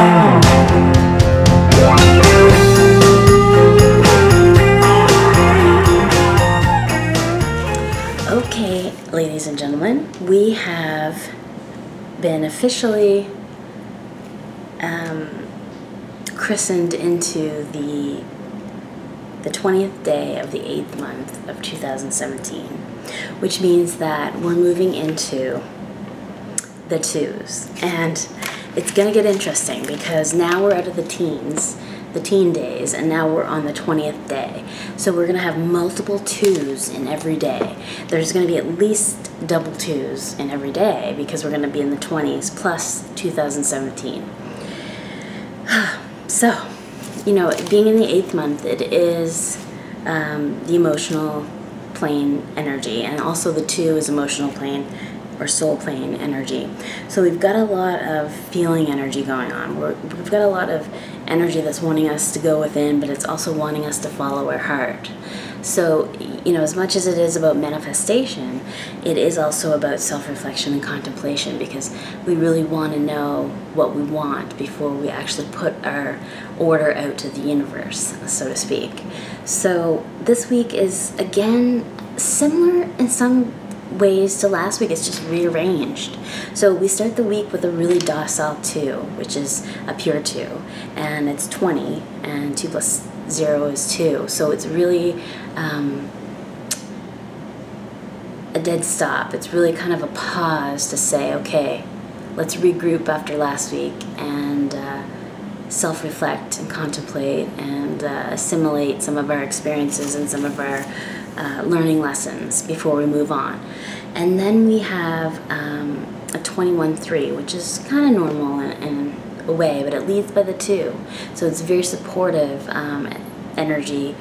Okay, ladies and gentlemen, we have been officially christened into the 20th day of the 8th month of 2017, which means that we're moving into the twos. And it's going to get interesting because now we're out of the teens, the teen days, and now we're on the 20th day. So we're going to have multiple twos in every day. There's going to be at least double twos in every day because we're going to be in the 20s plus 2017. So, you know, being in the 8th month, it is the emotional plane energy, and also the 2 is emotional plane or soul plane energy. So we've got a lot of feeling energy going on. We've got a lot of energy that's wanting us to go within, but it's also wanting us to follow our heart. So, you know, as much as it is about manifestation, it is also about self-reflection and contemplation, because we really want to know what we want before we actually put our order out to the universe, so to speak. So this week is, again, similar in some ways to last week. It's just rearranged. So we start the week with a really docile 2, which is a pure 2, and it's 20, and 2 plus 0 is 2. So it's really a dead stop. It's really kind of a pause to say, okay, let's regroup after last week and self-reflect and contemplate and assimilate some of our experiences and some of our learning lessons before we move on. And then we have a 21-3, which is kind of normal in a way, but it leads by the 2. So it's very supportive energy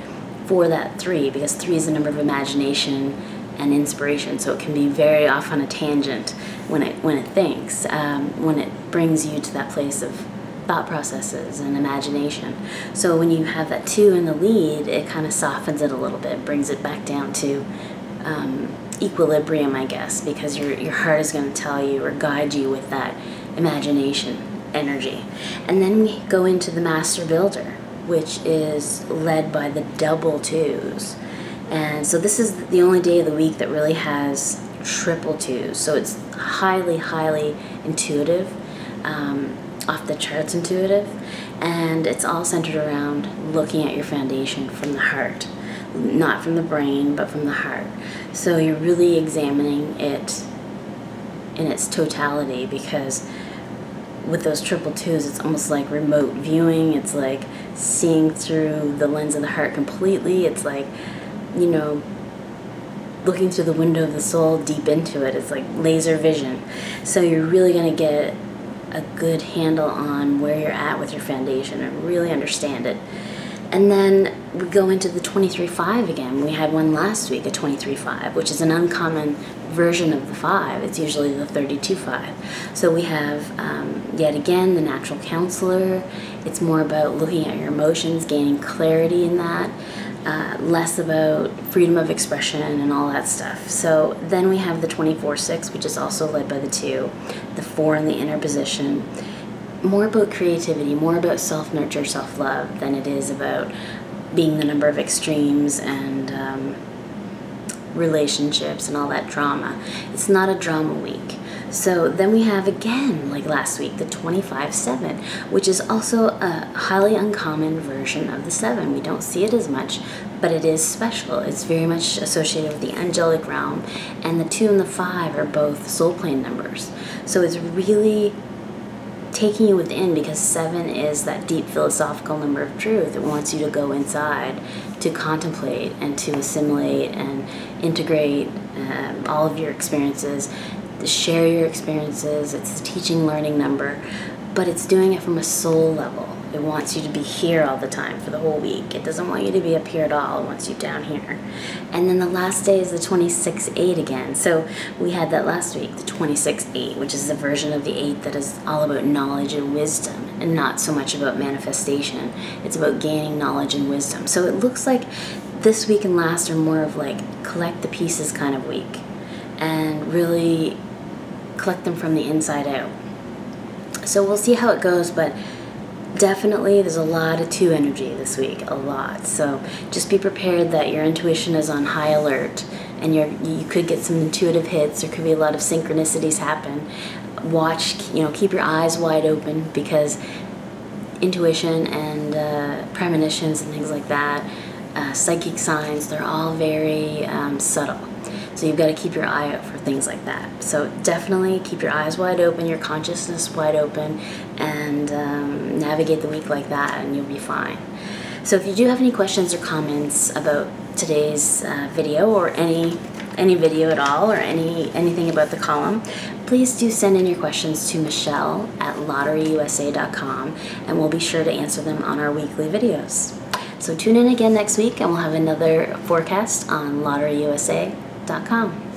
for that 3, because 3 is the number of imagination and inspiration. So it can be very off on a tangent when it thinks, when it brings you to that place of thought processes and imagination. So when you have that 2 in the lead, it kind of softens it a little bit, brings it back down to equilibrium, I guess, because your heart is going to tell you or guide you with that imagination energy. And then we go into the Master Builder, which is led by the double 2s. And so this is the only day of the week that really has triple 2s. So it's highly, highly intuitive, off the charts intuitive, and it's all centered around looking at your foundation from the heart, not from the brain, but from the heart. So you're really examining it in its totality, because with those triple 2s, it's almost like remote viewing. It's like seeing through the lens of the heart completely. It's like, you know, looking through the window of the soul deep into it. It's like laser vision. So you're really going to get a good handle on where you're at with your foundation and really understand it. And then we go into the 23-5 again. We had one last week, a 23-5, which is an uncommon version of the 5. It's usually the 32-5. So we have, yet again, the natural counselor. It's more about looking at your emotions, gaining clarity in that, less about freedom of expression and all that stuff. So then we have the 24-6, which is also led by the 2, the 4 in the inner position. More about creativity, more about self-nurture, self-love than it is about being the number of extremes and relationships and all that drama. It's not a drama week. So then we have, again, like last week, the 25-7, which is also a highly uncommon version of the 7. We don't see it as much, but it is special. It's very much associated with the angelic realm, and the 2 and the 5 are both soul plane numbers. So it's really taking you within, because 7 is that deep philosophical number of truth. It wants you to go inside, to contemplate and to assimilate and integrate all of your experiences, to share your experiences. It's a teaching, learning number, but it's doing it from a soul level. It wants you to be here all the time for the whole week. It doesn't want you to be up here at all. It wants you down here. And then the last day is the 26-8 again. So we had that last week, the 26-8, which is the version of the 8 that is all about knowledge and wisdom, and not so much about manifestation. It's about gaining knowledge and wisdom. So it looks like this week and last are more of like collect the pieces kind of week, and really collect them from the inside out. So we'll see how it goes, but Definitely, there's a lot of 2 energy this week, a lot. So just be prepared that your intuition is on high alert, and you could get some intuitive hits. There could be a lot of synchronicities happen. Watch, keep your eyes wide open, because intuition and premonitions and things like that, psychic signs, they're all very subtle. So you've got to keep your eye out for things like that. So definitely keep your eyes wide open, your consciousness wide open, and navigate the week like that, and you'll be fine. So if you do have any questions or comments about today's video, or any video at all, or anything about the column, please do send in your questions to michelle@lotteryusa.com, and we'll be sure to answer them on our weekly videos. So tune in again next week, and we'll have another forecast on lotteryusa.com.